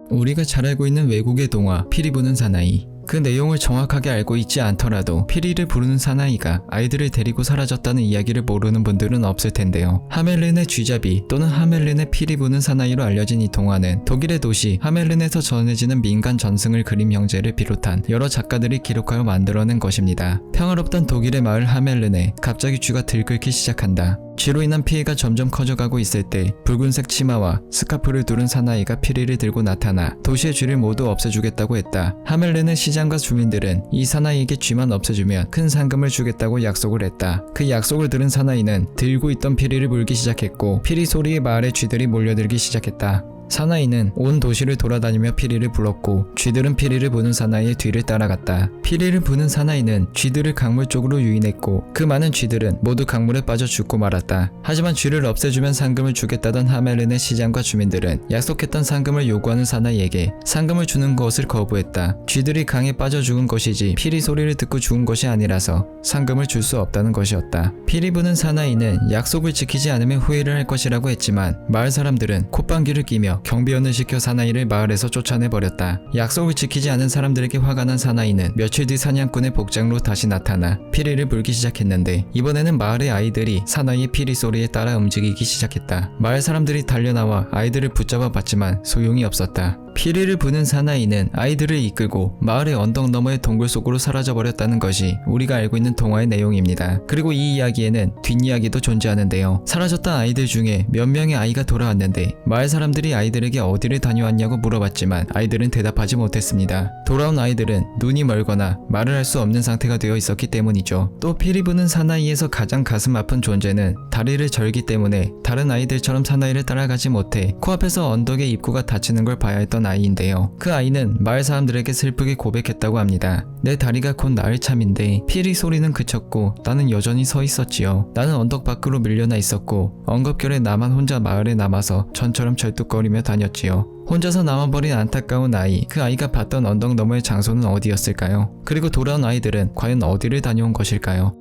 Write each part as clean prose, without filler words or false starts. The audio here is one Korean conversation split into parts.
우리가 잘 알고 있는 외국의 동화 피리 부는 사나이. 그 내용을 정확하게 알고 있지 않더라도 피리를 부르는 사나이가 아이들을 데리고 사라졌다는 이야기를 모르는 분들은 없을 텐데요. 하멜른의 쥐잡이 또는 하멜른의 피리 부는 사나이로 알려진 이 동화는 독일의 도시 하멜른에서 전해지는 민간 전승을 그림 형제를 비롯한 여러 작가들이 기록하여 만들어낸 것입니다. 평화롭던 독일의 마을 하멜른에 갑자기 쥐가 들끓기 시작한다. 쥐로 인한 피해가 점점 커져가고 있을 때 붉은색 치마와 스카프를 두른 사나이가 피리를 들고 나타나 도시의 쥐를 모두 없애주겠다고 했다. 하멜른의 시장과 주민들은 이 사나이에게 쥐만 없애주면 큰 상금을 주겠다고 약속을 했다. 그 약속을 들은 사나이는 들고 있던 피리를 물기 시작했고 피리 소리에 마을의 쥐들이 몰려들기 시작했다. 사나이는 온 도시를 돌아다니며 피리를 불었고 쥐들은 피리를 부는 사나이의 뒤를 따라갔다. 피리를 부는 사나이는 쥐들을 강물 쪽으로 유인했고 그 많은 쥐들은 모두 강물에 빠져 죽고 말았다. 하지만 쥐를 없애주면 상금을 주겠다던 하멜른의 시장과 주민들은 약속했던 상금을 요구하는 사나이에게 상금을 주는 것을 거부했다. 쥐들이 강에 빠져 죽은 것이지 피리 소리를 듣고 죽은 것이 아니라서 상금을 줄 수 없다는 것이었다. 피리 부는 사나이는 약속을 지키지 않으면 후회를 할 것이라고 했지만 마을 사람들은 콧방귀를 끼며 경비원을 시켜 사나이를 마을에서 쫓아내버렸다. 약속을 지키지 않은 사람들에게 화가 난 사나이는 며칠 뒤 사냥꾼의 복장으로 다시 나타나 피리를 불기 시작했는데 이번에는 마을의 아이들이 사나이의 피리 소리에 따라 움직이기 시작했다. 마을 사람들이 달려나와 아이들을 붙잡아 봤지만 소용이 없었다. 피리를 부는 사나이는 아이들을 이끌고 마을의 언덕 너머의 동굴 속으로 사라져버렸다는 것이 우리가 알고 있는 동화의 내용입니다. 그리고 이 이야기에는 뒷이야기도 존재하는데요. 사라졌던 아이들 중에 몇 명의 아이가 돌아왔는데 마을 사람들이 아이들에게 어디를 다녀왔냐고 물어봤지만 아이들은 대답하지 못했습니다. 돌아온 아이들은 눈이 멀거나 말을 할 수 없는 상태가 되어 있었기 때문이죠. 또 피리 부는 사나이에서 가장 가슴 아픈 존재는 다리를 절기 때문에 다른 아이들처럼 사나이를 따라가지 못해 코앞에서 언덕의 입구가 닫히는 걸 봐야 했던 아이인데요. 그 아이는 마을 사람들에게 슬프게 고백했다고 합니다. 내 다리가 곧 나을 참인데 피리 소리는 그쳤고 나는 여전히 서 있었지요. 나는 언덕 밖으로 밀려나 있었고 엉겁결에 나만 혼자 마을에 남아서 전처럼 절뚝거리며 다녔지요. 혼자서 남아버린 안타까운 아이, 그 아이가 봤던 언덕 너머의 장소는 어디였을까요? 그리고 돌아온 아이들은 과연 어디를 다녀온 것일까요?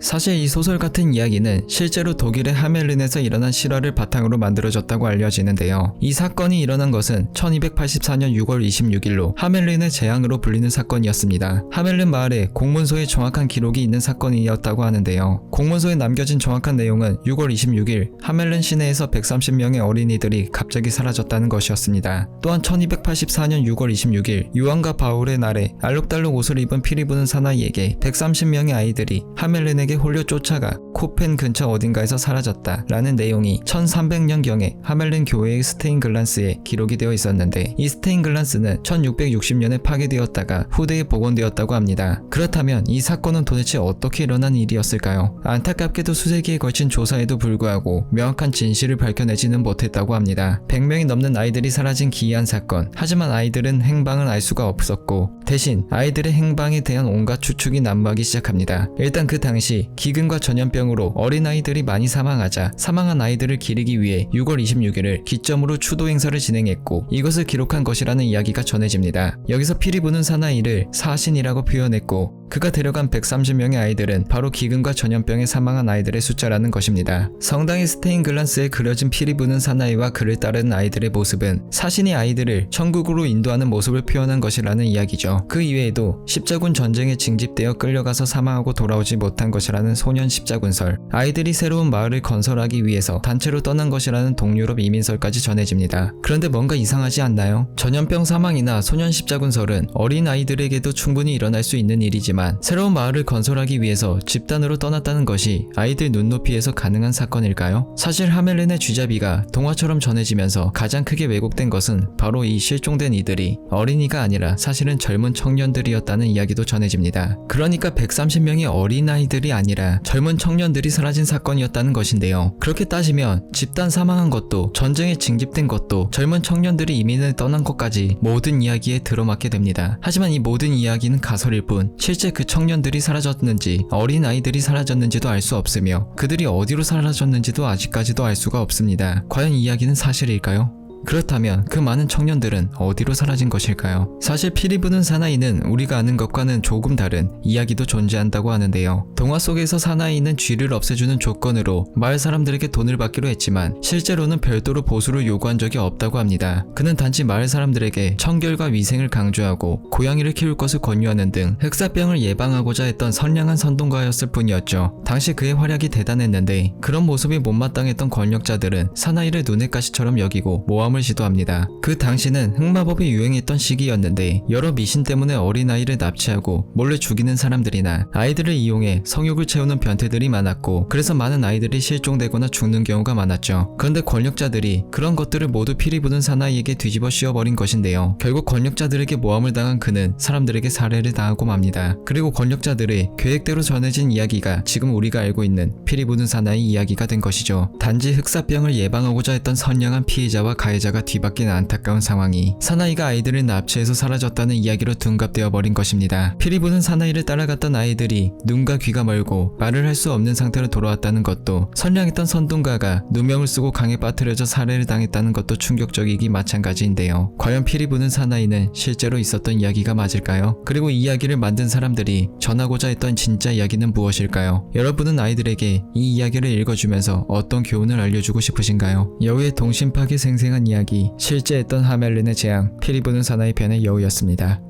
사실 이 소설 같은 이야기는 실제로 독일의 하멜른에서 일어난 실화를 바탕으로 만들어졌다고 알려지는데요. 이 사건이 일어난 것은 1284년 6월 26일로 하멜른의 재앙으로 불리는 사건이었습니다. 하멜른 마을에 공문서에 정확한 기록이 있는 사건이었다고 하는데요. 공문서에 남겨진 정확한 내용은 6월 26일 하멜른 시내에서 130명의 어린이들이 갑자기 사라졌다는 것이었습니다. 또한 1284년 6월 26일 요한과 바울의 날에 알록달록 옷을 입은 피리 부는 사나이에게 130명의 아이들이 하멜른에 홀려 쫓아가 코펜 근처 어딘가에서 사라졌다 라는 내용이 1300년경에 하멜른 교회의 스테인글란스에 기록이 되어 있었는데 이 스테인글란스는 1660년에 파괴되었다가 후대에 복원되었다고 합니다. 그렇다면 이 사건은 도대체 어떻게 일어난 일이었을까요? 안타깝게도 수세기에 걸친 조사에도 불구하고 명확한 진실을 밝혀내지는 못했다고 합니다. 100명이 넘는 아이들이 사라진 기이한 사건. 하지만 아이들은 행방을 알 수가 없었고 대신 아이들의 행방에 대한 온갖 추측이 난무하기 시작합니다. 일단 그 당시 기근과 전염병으로 어린아이들이 많이 사망하자 사망한 아이들을 기리기 위해 6월 26일을 기점으로 추도 행사를 진행했고 이것을 기록한 것이라는 이야기가 전해집니다. 여기서 피리 부는 사나이를 사신이라고 표현했고 그가 데려간 130명의 아이들은 바로 기근과 전염병에 사망한 아이들의 숫자라는 것입니다. 성당의 스테인글란스에 그려진 피리 부는 사나이와 그를 따르는 아이들의 모습은 사신이 아이들을 천국으로 인도하는 모습을 표현한 것이라는 이야기죠. 그 이외에도 십자군 전쟁에 징집되어 끌려가서 사망하고 돌아오지 못한 것이라는 소년 십자군설, 아이들이 새로운 마을을 건설하기 위해서 단체로 떠난 것이라는 동유럽 이민설까지 전해집니다. 그런데 뭔가 이상하지 않나요? 전염병 사망이나 소년 십자군설은 어린 아이들에게도 충분히 일어날 수 있는 일이지만 새로운 마을을 건설하기 위해서 집단으로 떠났다는 것이 아이들 눈높이에서 가능한 사건일까요? 사실 하멜른의 쥐잡이가 동화처럼 전해지면서 가장 크게 왜곡된 것은 바로 이 실종된 이들이 어린이가 아니라 사실은 젊은 청년들이었다는 이야기도 전해집니다. 그러니까 130명의 어린아이들이 아니라 젊은 청년들이 사라진 사건이었다는 것인데요. 그렇게 따지면 집단 사망한 것도 전쟁에 징집된 것도 젊은 청년들이 이민을 떠난 것까지 모든 이야기에 들어맞게 됩니다. 하지만 이 모든 이야기는 가설일 뿐 실제 그 청년들이 사라졌는지 어린 아이들이 사라졌는지도 알 수 없으며 그들이 어디로 사라졌는지도 아직까지도 알 수가 없습니다. 과연 이 이야기는 사실일까요? 그렇다면 그 많은 청년들은 어디로 사라진 것일까요? 사실 피리 부는 사나이는 우리가 아는 것과는 조금 다른 이야기도 존재한다고 하는데요. 동화 속에서 사나이는 쥐를 없애주는 조건으로 마을 사람들에게 돈을 받기로 했지만 실제로는 별도로 보수를 요구한 적이 없다고 합니다. 그는 단지 마을 사람들에게 청결과 위생을 강조하고 고양이를 키울 것을 권유하는 등 흑사병을 예방하고자 했던 선량한 선동가였을 뿐이었죠. 당시 그의 활약이 대단했는데 그런 모습이 못마땅했던 권력자들은 사나이를 눈의 가시처럼 여기고 모함을 시도합니다. 그 당시는 흑마법이 유행했던 시기였는데 여러 미신 때문에 어린아이를 납치하고 몰래 죽이는 사람들이나 아이들을 이용해 성욕을 채우는 변태들이 많았고 그래서 많은 아이들이 실종되거나 죽는 경우가 많았죠. 그런데 권력자들이 그런 것들을 모두 피리 부는 사나이에게 뒤집어 씌워버린 것인데요. 결국 권력자들에게 모함을 당한 그는 사람들에게 살해를 당하고 맙니다. 그리고 권력자들의 계획대로 전해진 이야기가 지금 우리가 알고 있는 피리 부는 사나이 이야기가 된 것이죠. 단지 흑사병을 예방하고자 했던 선량한 피해자와 가해자가 뒤바뀐 안타까운 상황이 사나이가 아이들을 납치해서 사라졌다는 이야기로 둔갑되어 버린 것입니다. 피리 부는 사나이를 따라갔던 아이들이 눈과 귀가 멀고 말을 할 수 없는 상태로 돌아왔다는 것도 선량했던 선동가가 누명을 쓰고 강에 빠뜨려져 살해를 당했다는 것도 충격적이기 마찬가지인데요. 과연 피리 부는 사나이는 실제로 있었던 이야기가 맞을까요? 그리고 이 이야기를 만든 사람들이 전하고자 했던 진짜 이야기는 무엇일까요? 여러분은 아이들에게 이 이야기를 읽어주면서 어떤 교훈을 알려주고 싶으신가요? 여우의 동심파괴 생생한 이야기, 실제 했던 하멜린의 재앙, 피리 부는 사나이 편의 여우였습니다.